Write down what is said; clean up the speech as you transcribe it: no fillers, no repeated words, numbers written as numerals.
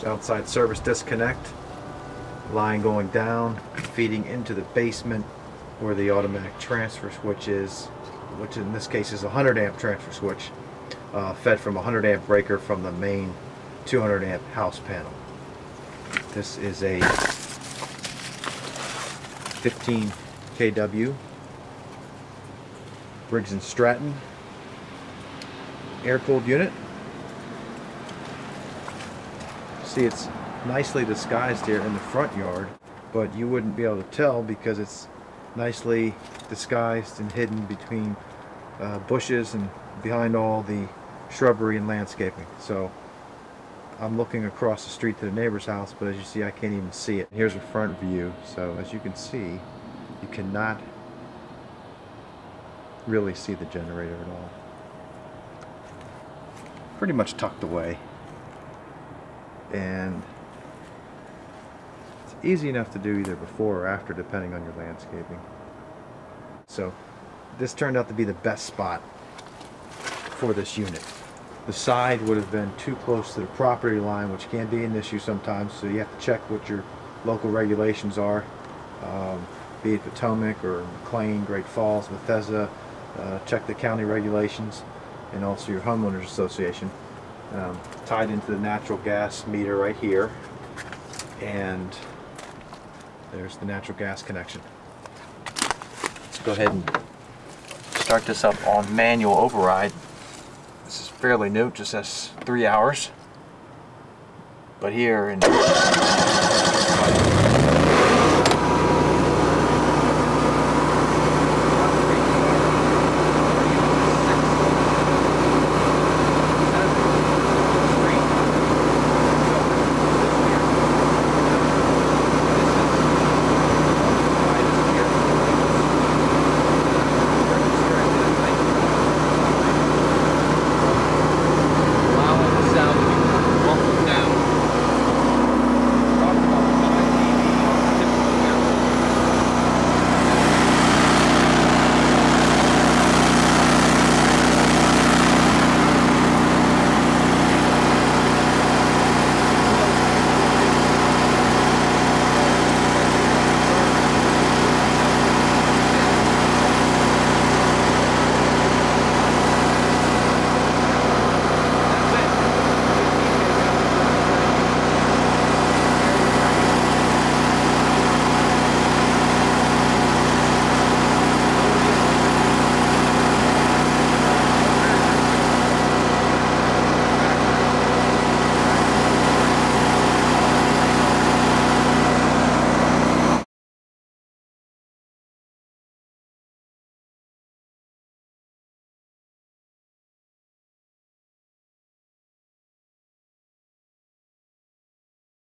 Outside service disconnect, line going down, feeding into the basement where the automatic transfer switch is, which in this case is a 100 amp transfer switch, fed from a 100 amp breaker from the main 200 amp house panel. This is a 15 kW Briggs and Stratton air-cooled unit. See, it's nicely disguised here in the front yard, but you wouldn't be able to tell because it's nicely disguised and hidden between bushes and behind all the shrubbery and landscaping. So I'm looking across the street to the neighbor's house, but as you see, I can't even see it. Here's a front view, so as you can see, you cannot really see the generator at all. Pretty much tucked away, and it's easy enough to do either before or after, depending on your landscaping. So this turned out to be the best spot for this unit. The side would have been too close to the property line, which can be an issue sometimes, so you have to check what your local regulations are, be it Potomac or McLean, Great Falls, Bethesda. Check the county regulations and also your homeowners association. Tied into the natural gas meter right here, and there's the natural gas connection. Let's go ahead and start this up on manual override. This is fairly new, just says 3 hours, but here in